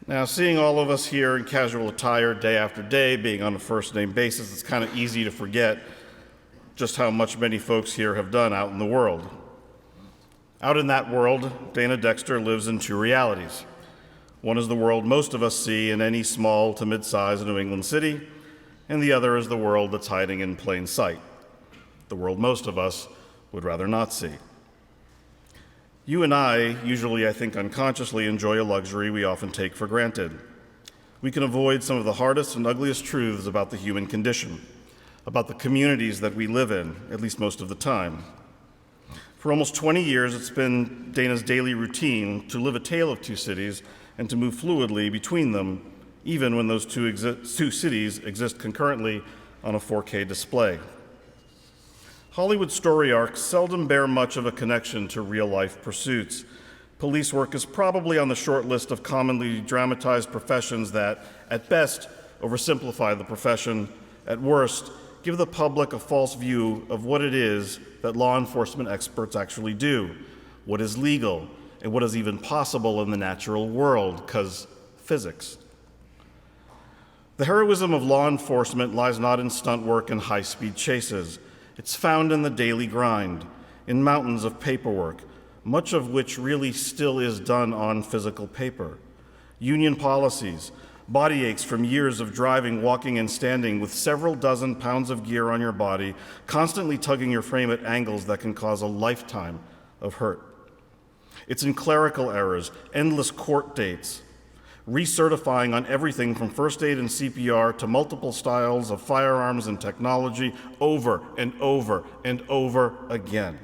Now, seeing all of us here in casual attire day after day, being on a first-name basis, it's kind of easy to forget just how much many folks here have done out in the world. Out in that world, Dana Dexter lives in two realities. One is the world most of us see in any small to mid-sized New England city, and the other is the world that's hiding in plain sight, the world most of us would rather not see. You and I usually, I think unconsciously, enjoy a luxury we often take for granted. We can avoid some of the hardest and ugliest truths about the human condition, about the communities that we live in, at least most of the time. For almost 20 years, it's been Dana's daily routine to live a tale of two cities and to move fluidly between them, even when those two cities exist concurrently on a 4K display. Hollywood story arcs seldom bear much of a connection to real-life pursuits. Police work is probably on the short list of commonly dramatized professions that, at best, oversimplify the profession, at worst, give the public a false view of what it is that law enforcement experts actually do, what is legal, and what is even possible in the natural world, because physics. The heroism of law enforcement lies not in stunt work and high-speed chases. It's found in the daily grind, in mountains of paperwork, much of which really still is done on physical paper. Union policies, body aches from years of driving, walking, and standing with several dozen pounds of gear on your body, constantly tugging your frame at angles that can cause a lifetime of hurt. It's in clerical errors, endless court dates, recertifying on everything from first aid and CPR to multiple styles of firearms and technology over and over and over again.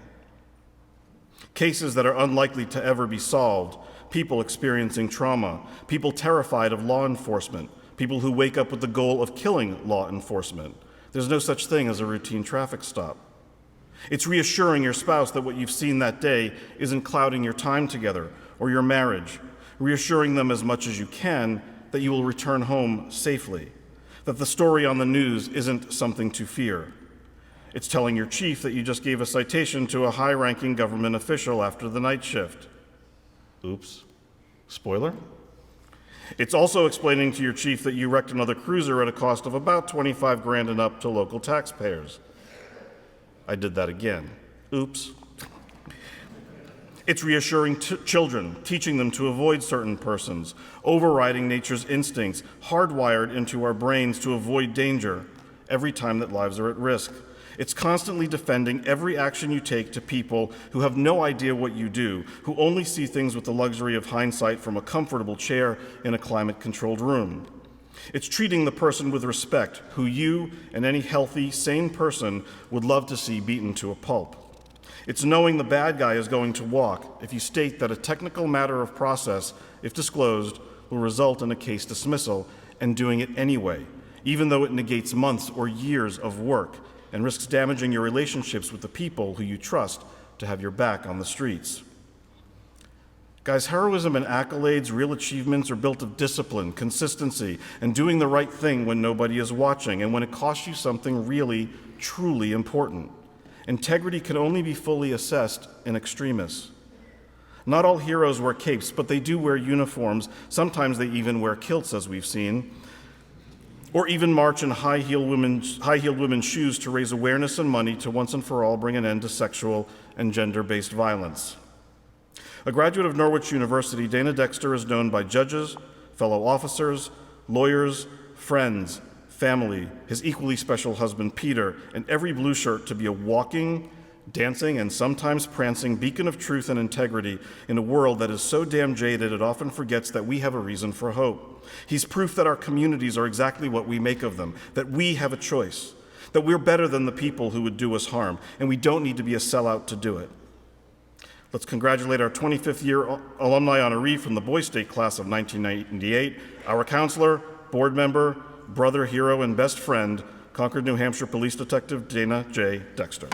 Cases that are unlikely to ever be solved, people experiencing trauma, people terrified of law enforcement, people who wake up with the goal of killing law enforcement. There's no such thing as a routine traffic stop. It's reassuring your spouse that what you've seen that day isn't clouding your time together or your marriage, reassuring them as much as you can that you will return home safely, that the story on the news isn't something to fear. It's telling your chief that you just gave a citation to a high-ranking government official after the night shift. Oops. Spoiler? It's also explaining to your chief that you wrecked another cruiser at a cost of about $25,000 and up to local taxpayers. I did that again. Oops. It's reassuring children, teaching them to avoid certain persons, overriding nature's instincts, hardwired into our brains to avoid danger every time that lives are at risk. It's constantly defending every action you take to people who have no idea what you do, who only see things with the luxury of hindsight from a comfortable chair in a climate-controlled room. It's treating the person with respect, who you and any healthy, sane person would love to see beaten to a pulp. It's knowing the bad guy is going to walk if you state that a technical matter of process, if disclosed, will result in a case dismissal, and doing it anyway, even though it negates months or years of work and risks damaging your relationships with the people who you trust to have your back on the streets. Guys, heroism and accolades, real achievements are built of discipline, consistency, and doing the right thing when nobody is watching and when it costs you something really, truly important. Integrity can only be fully assessed in extremis. Not all heroes wear capes, but they do wear uniforms. Sometimes they even wear kilts, as we've seen, or even march in high-heeled women's shoes to raise awareness and money to once and for all bring an end to sexual and gender-based violence. A graduate of Norwich University, Dana Dexter is known by judges, fellow officers, lawyers, friends, family, his equally special husband, Peter, and every blue shirt to be a walking, dancing, and sometimes prancing beacon of truth and integrity in a world that is so damn jaded it often forgets that we have a reason for hope. He's proof that our communities are exactly what we make of them, that we have a choice, that we're better than the people who would do us harm, and we don't need to be a sellout to do it. Let's congratulate our 25th year alumni honoree from the Boys State class of 1998, our counselor, board member, brother, hero, and best friend, Concord, New Hampshire Police Detective Dana J. Dexter.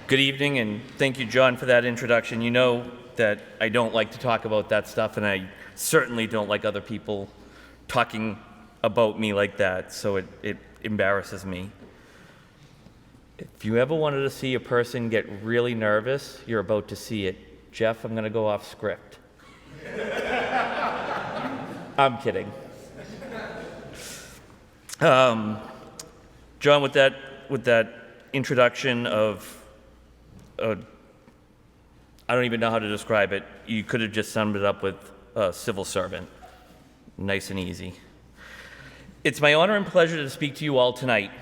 Good evening, and thank you, John, for that introduction. You know that I don't like to talk about that stuff, and I certainly don't like other people talking about me like that, so it embarrasses me. If you ever wanted to see a person get really nervous, you're about to see it. Jeff, I'm going to go off script. I'm kidding. John, with that introduction of, I don't even know how to describe it. You could have just summed it up with a civil servant. Nice and easy. It's my honor and pleasure to speak to you all tonight.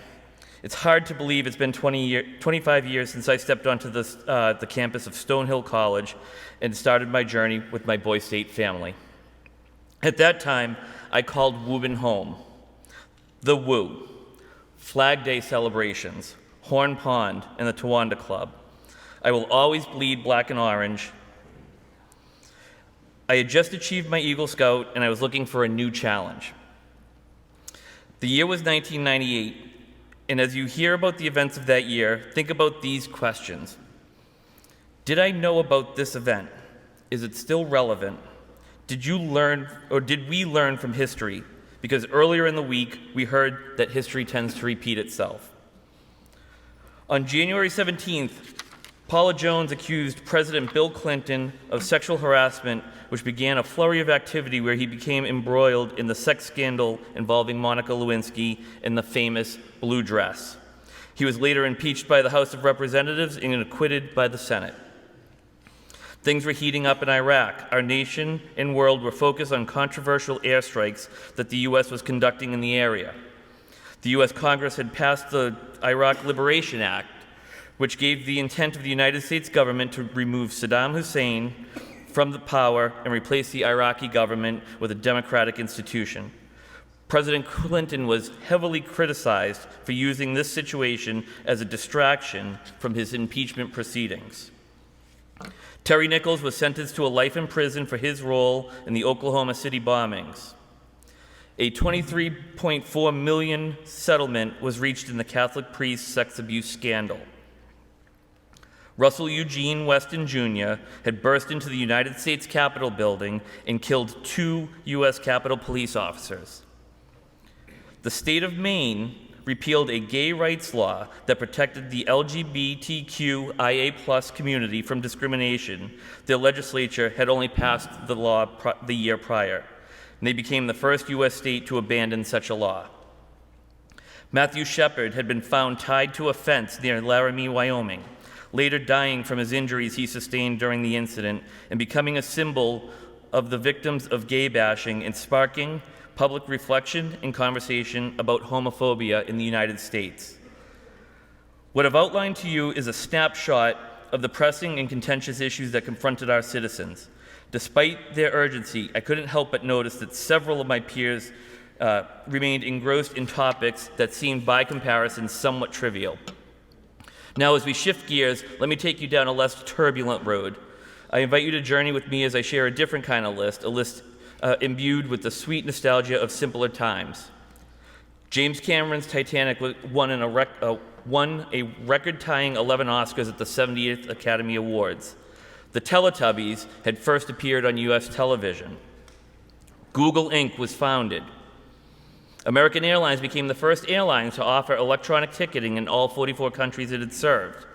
It's hard to believe it's been 25 years since I stepped onto the campus of Stonehill College and started my journey with my Boy State family. At that time, I called Woburn home. The Woo, Flag Day celebrations, Horn Pond, and the Towanda Club. I will always bleed black and orange. I had just achieved my Eagle Scout, and I was looking for a new challenge. The year was 1998, and as you hear about the events of that year, think about these questions. Did I know about this event? Is it still relevant? Did you learn, or did we learn from history? Because earlier in the week, we heard that history tends to repeat itself. On January 17th, Paula Jones accused President Bill Clinton of sexual harassment, which began a flurry of activity where he became embroiled in the sex scandal involving Monica Lewinsky and the famous blue dress. He was later impeached by the House of Representatives and acquitted by the Senate. Things were heating up in Iraq. Our nation and world were focused on controversial airstrikes that the U.S. was conducting in the area. The U.S. Congress had passed the Iraq Liberation Act, which gave the intent of the United States government to remove Saddam Hussein from the power and replace the Iraqi government with a democratic institution. President Clinton was heavily criticized for using this situation as a distraction from his impeachment proceedings. Terry Nichols was sentenced to a life in prison for his role in the Oklahoma City bombings. A $23.4 million settlement was reached in the Catholic priest sex abuse scandal. Russell Eugene Weston Jr. had burst into the United States Capitol building and killed 2 U.S. Capitol police officers. The state of Maine repealed a gay rights law that protected the LGBTQIA+ community from discrimination. Their legislature had only passed the law the year prior, and they became the first U.S. state to abandon such a law. Matthew Shepard had been found tied to a fence near Laramie, Wyoming, later dying from his injuries he sustained during the incident and becoming a symbol of the victims of gay bashing and sparking public reflection and conversation about homophobia in the United States. What I've outlined to you is a snapshot of the pressing and contentious issues that confronted our citizens. Despite their urgency, I couldn't help but notice that several of my peers remained engrossed in topics that seemed by comparison somewhat trivial. Now, as we shift gears, let me take you down a less turbulent road. I invite you to journey with me as I share a different kind of list, a list imbued with the sweet nostalgia of simpler times. James Cameron's Titanic won a record-tying 11 Oscars at the 70th Academy Awards. The Teletubbies had first appeared on U.S. television. Google Inc. was founded. American Airlines became the first airline to offer electronic ticketing in all 44 countries it had served.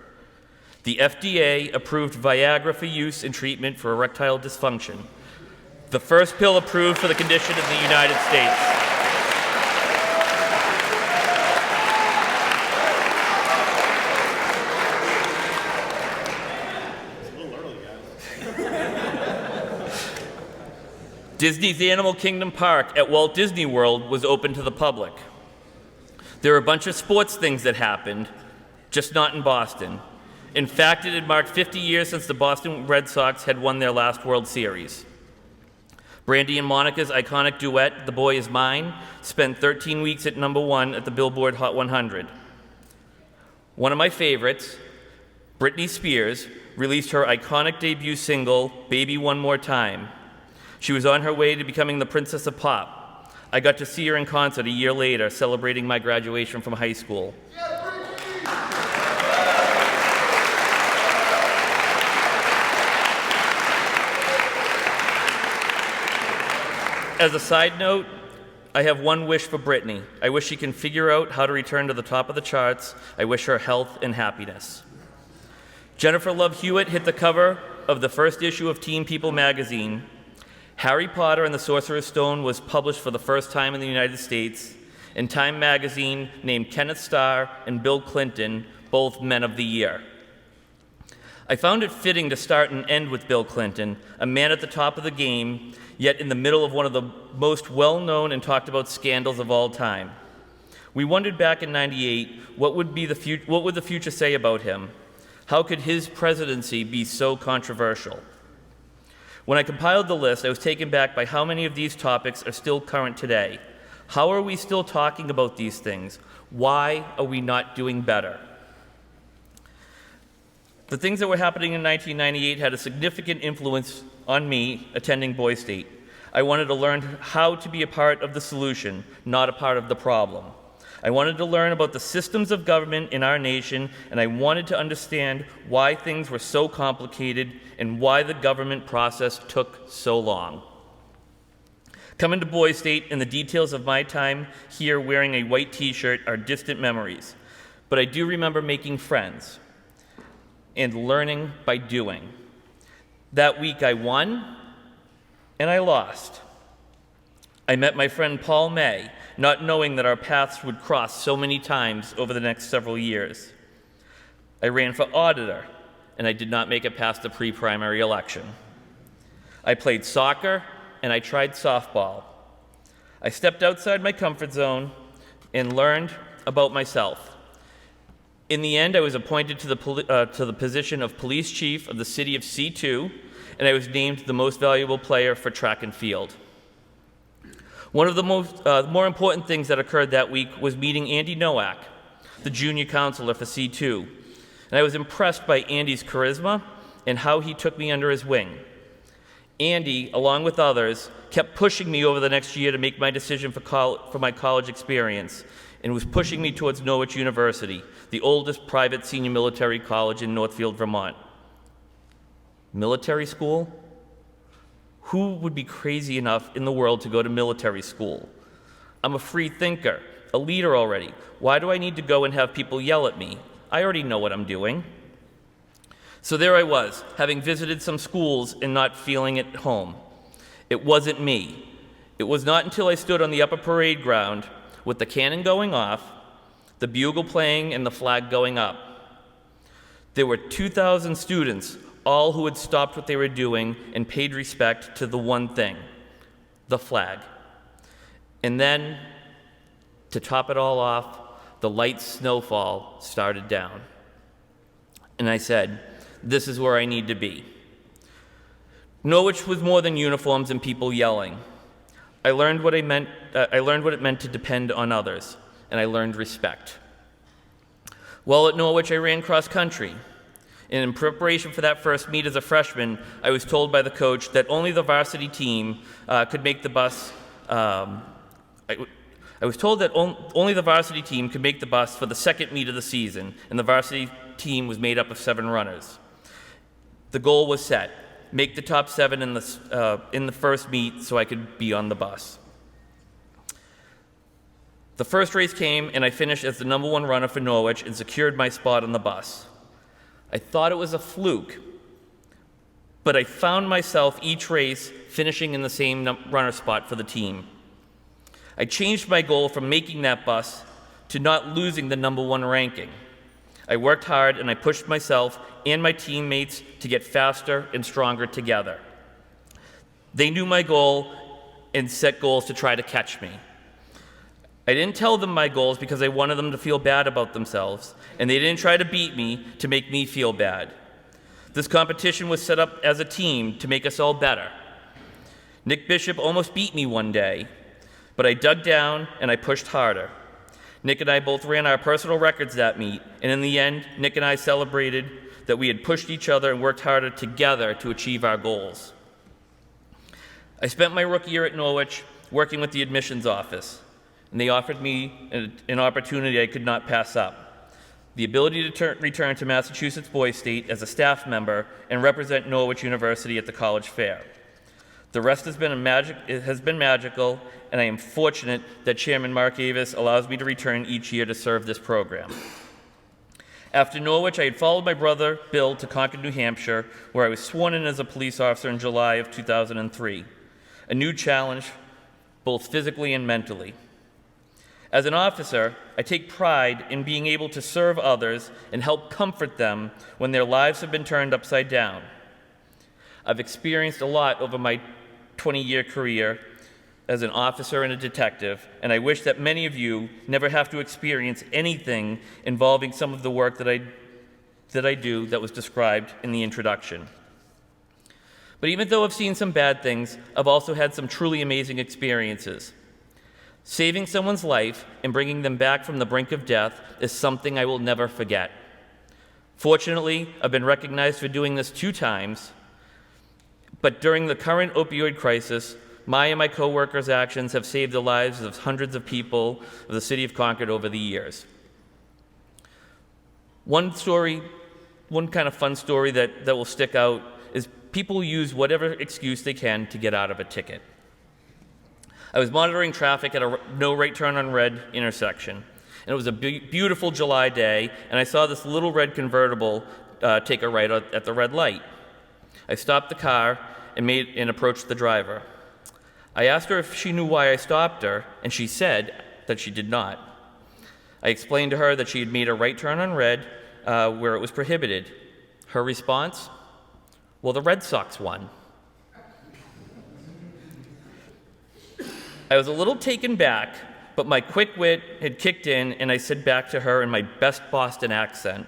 The FDA approved Viagra for use and treatment for erectile dysfunction, the first pill approved for the condition in the United States. It's a little early, guys. Disney's Animal Kingdom Park at Walt Disney World was open to the public. There were a bunch of sports things that happened, just not in Boston. In fact, it had marked 50 years since the Boston Red Sox had won their last World Series. Brandy and Monica's iconic duet, "The Boy Is Mine," spent 13 weeks at #1 at the Billboard Hot 100. One of my favorites, Britney Spears, released her iconic debut single, "Baby One More Time." She was on her way to becoming the Princess of Pop. I got to see her in concert a year later, celebrating my graduation from high school. As a side note, I have one wish for Brittany. I wish she can figure out how to return to the top of the charts. I wish her health and happiness. Jennifer Love Hewitt hit the cover of the first issue of Teen People magazine. Harry Potter and the Sorcerer's Stone was published for the first time in the United States, and Time magazine named Kenneth Starr and Bill Clinton both Men of the Year. I found it fitting to start and end with Bill Clinton, a man at the top of the game, yet in the middle of one of the most well-known and talked about scandals of all time. We wondered back in '98, what would the future say about him? How could his presidency be so controversial? When I compiled the list, I was taken back by how many of these topics are still current today. How are we still talking about these things? Why are we not doing better? The things that were happening in 1998 had a significant influence on me attending Boys State. I wanted to learn how to be a part of the solution, not a part of the problem. I wanted to learn about the systems of government in our nation, and I wanted to understand why things were so complicated and why the government process took so long. Coming to Boys State and the details of my time here wearing a white t-shirt are distant memories, but I do remember making friends and learning by doing. That week I won and I lost. I met my friend Paul May, not knowing that our paths would cross so many times over the next several years. I ran for auditor, and I did not make it past the pre-primary election. I played soccer, and I tried softball. I stepped outside my comfort zone and learned about myself. In the end, I was appointed to the position of police chief of the city of C2, and I was named the most valuable player for track and field. One of the more important things that occurred that week was meeting Andy Nowak, the junior counselor for C2. And I was impressed by Andy's charisma and how he took me under his wing. Andy, along with others, kept pushing me over the next year to make my decision for my college experience, and was pushing me towards Norwich University, the oldest private senior military college in Northfield, Vermont. Military school? Who would be crazy enough in the world to go to military school? I'm a free thinker, a leader already. Why do I need to go and have people yell at me? I already know what I'm doing. So there I was, having visited some schools and not feeling at home. It wasn't me. It was not until I stood on the upper parade ground with the cannon going off, the bugle playing, and the flag going up. There were 2,000 students, all who had stopped what they were doing and paid respect to the one thing, the flag. And then, to top it all off, the light snowfall started down. And I said, this is where I need to be. Norwich was more than uniforms and people yelling. I learned what it meant to depend on others, and I learned respect. While at Norwich, I ran cross country. And in preparation for that first meet as a freshman, I was told by the coach that only the varsity team could make the bus. I was told that only the varsity team could make the bus for the second meet of the season, and the varsity team was made up of 7 runners. The goal was set: make the top 7 in the first meet so I could be on the bus. The first race came, and I finished as the #1 runner for Norwich and secured my spot on the bus. I thought it was a fluke, but I found myself each race finishing in the same runner spot for the team. I changed my goal from making that bus to not losing the #1 ranking. I worked hard and I pushed myself and my teammates to get faster and stronger together. They knew my goal and set goals to try to catch me. I didn't tell them my goals because I wanted them to feel bad about themselves, and they didn't try to beat me to make me feel bad. This competition was set up as a team to make us all better. Nick Bishop almost beat me one day, but I dug down and I pushed harder. Nick and I both ran our personal records that meet, and in the end, Nick and I celebrated that we had pushed each other and worked harder together to achieve our goals. I spent my rookie year at Norwich working with the admissions office, and they offered me an opportunity I could not pass up: the ability to return to Massachusetts Boys State as a staff member and represent Norwich University at the college fair. The rest has been magical, and I am fortunate that Chairman Mark Avis allows me to return each year to serve this program. After Norwich, I had followed my brother, Bill, to Concord, New Hampshire, where I was sworn in as a police officer in July of 2003. A new challenge, both physically and mentally. As an officer, I take pride in being able to serve others and help comfort them when their lives have been turned upside down. I've experienced a lot over my 20-year career as an officer and a detective, and I wish that many of you never have to experience anything involving some of the work that I do that was described in the introduction. But even though I've seen some bad things, I've also had some truly amazing experiences. Saving someone's life and bringing them back from the brink of death is something I will never forget. Fortunately, I've been recognized for doing this 2 times, but during the current opioid crisis, my and my coworkers' actions have saved the lives of hundreds of people of the city of Concord over the years. One kind of fun story that will stick out is people use whatever excuse they can to get out of a ticket. I was monitoring traffic at a no right turn on red intersection, and it was a beautiful July day, and I saw this little red convertible take a right at the red light. I stopped the car and approached the driver. I asked her if she knew why I stopped her, and she said that she did not. I explained to her that she had made a right turn on red where it was prohibited. Her response? Well, the Red Sox won. I was a little taken back, but my quick wit had kicked in, and I said back to her in my best Boston accent,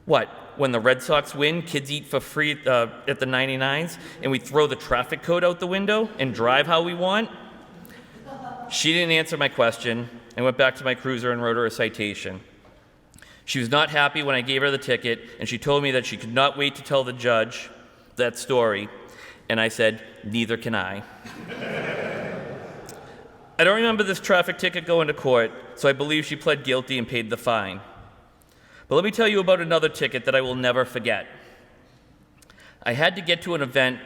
"What, when the Red Sox win, kids eat for free at the 99s, and we throw the traffic code out the window and drive how we want?" She didn't answer my question. I went back to my cruiser and wrote her a citation. She was not happy when I gave her the ticket, and she told me that she could not wait to tell the judge that story, and I said, "Neither can I." I don't remember this traffic ticket going to court, so I believe she pled guilty and paid the fine. But let me tell you about another ticket that I will never forget. I had to get to an event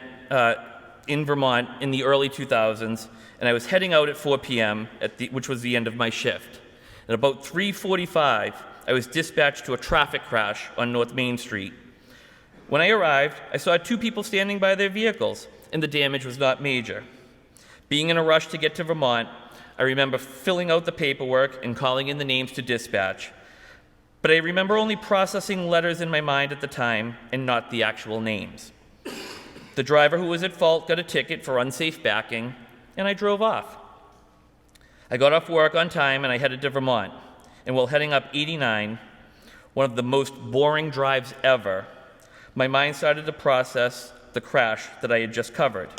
in Vermont in the early 2000s, and I was heading out at 4 p.m., which was the end of my shift. At about 3:45, I was dispatched to a traffic crash on North Main Street. When I arrived, I saw 2 people standing by their vehicles, and the damage was not major. Being in a rush to get to Vermont, I remember filling out the paperwork and calling in the names to dispatch. But I remember only processing letters in my mind at the time and not the actual names. The driver who was at fault got a ticket for unsafe backing, and I drove off. I got off work on time and I headed to Vermont. And while heading up 89, one of the most boring drives ever, my mind started to process the crash that I had just covered.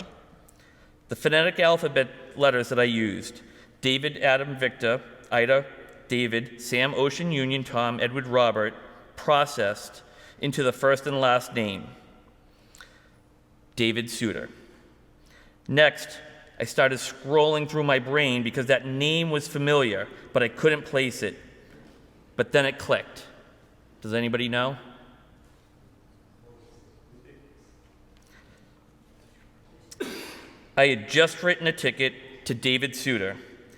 The phonetic alphabet letters that I used, David, Adam, Victor, Ida, David, Sam, Ocean, Union, Tom, Edward, Robert, processed into the first and last name, David Suter. Next, I started scrolling through my brain because that name was familiar, but I couldn't place it. But then it clicked. Does anybody know? I had just written a ticket to David Suter,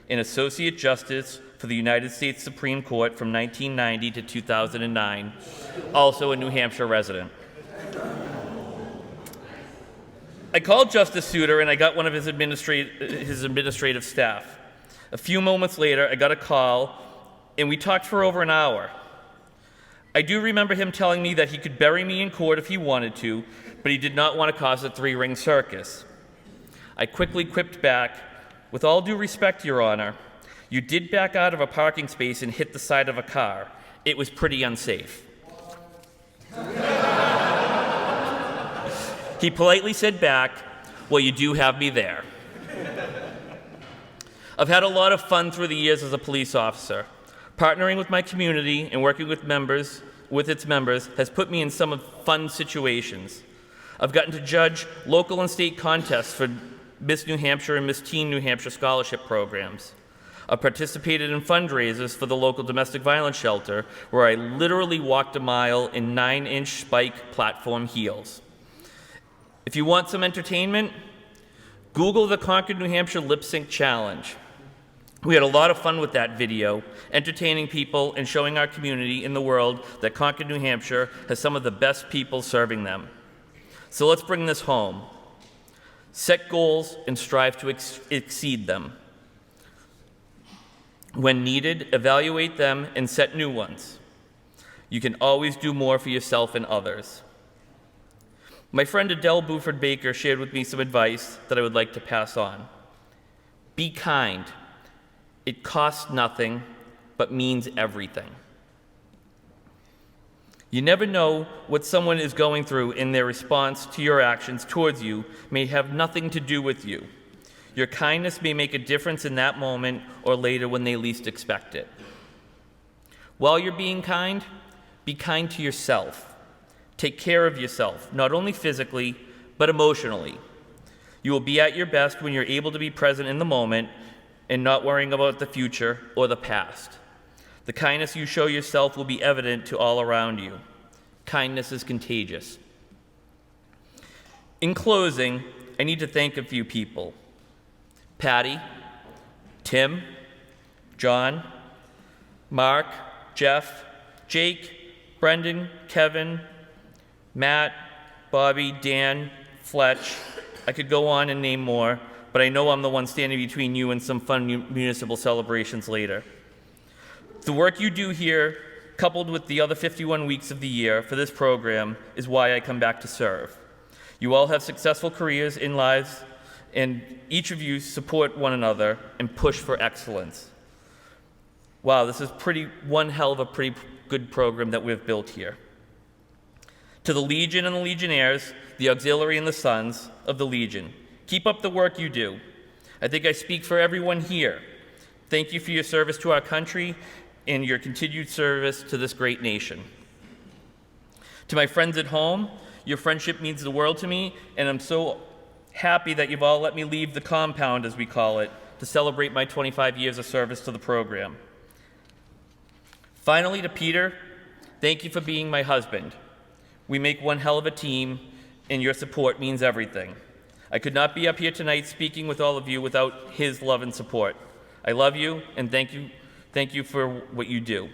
an Associate Justice for the United States Supreme Court from 1990 to 2009, also a New Hampshire resident. I called Justice Suter and I got one of his administrative staff. A few moments later, I got a call and we talked for over an hour. I do remember him telling me that he could bury me in court if he wanted to, but he did not want to cause a 3-ring circus. I quickly quipped back, "With all due respect, Your Honor, you did back out of a parking space and hit the side of a car. It was pretty unsafe." He politely said back, "Well, you do have me there." I've had a lot of fun through the years as a police officer. Partnering with my community and working with its members has put me in some fun situations. I've gotten to judge local and state contests for Miss New Hampshire and Miss Teen New Hampshire scholarship programs. I've participated in fundraisers for the local domestic violence shelter, where I literally walked a mile in 9-inch spike platform heels. If you want some entertainment, Google the Concord, New Hampshire Lip Sync Challenge. We had a lot of fun with that video, entertaining people and showing our community in the world that Concord, New Hampshire has some of the best people serving them. So let's bring this home. Set goals and strive to exceed them. When needed, evaluate them and set new ones. You can always do more for yourself and others. My friend Adele Buford Baker shared with me some advice that I would like to pass on. Be kind. It costs nothing, but means everything. You never know what someone is going through, and their response to your actions towards you may have nothing to do with you. Your kindness may make a difference in that moment or later when they least expect it. While you're being kind, be kind to yourself. Take care of yourself, not only physically, but emotionally. You will be at your best when you're able to be present in the moment and not worrying about the future or the past. The kindness you show yourself will be evident to all around you. Kindness is contagious. In closing, I need to thank a few people. Patty, Tim, John, Mark, Jeff, Jake, Brendan, Kevin, Matt, Bobby, Dan, Fletch. I could go on and name more, but I know I'm the one standing between you and some fun municipal celebrations later. The work you do here, coupled with the other 51 weeks of the year for this program, is why I come back to serve. You all have successful careers in lives, and each of you support one another and push for excellence. Wow, this is one hell of a pretty good program that we've built here. To the Legion and the Legionnaires, the Auxiliary and the Sons of the Legion, keep up the work you do. I think I speak for everyone here. Thank you for your service to our country and your continued service to this great nation. To my friends at home, your friendship means the world to me, and I'm so happy that you've all let me leave the compound, as we call it, to celebrate my 25 years of service to the program. Finally, to Peter, thank you for being my husband. We make one hell of a team, and your support means everything. I could not be up here tonight speaking with all of you without his love and support. I love you, and thank you for what you do.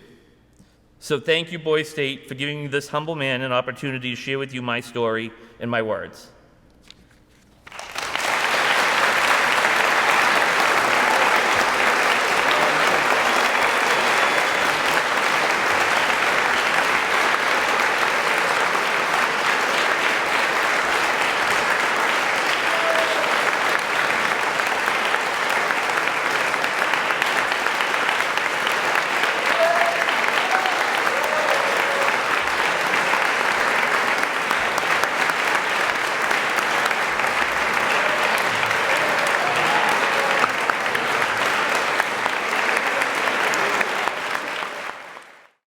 So thank you, Boys State, for giving me this humble man an opportunity to share with you my story and my words.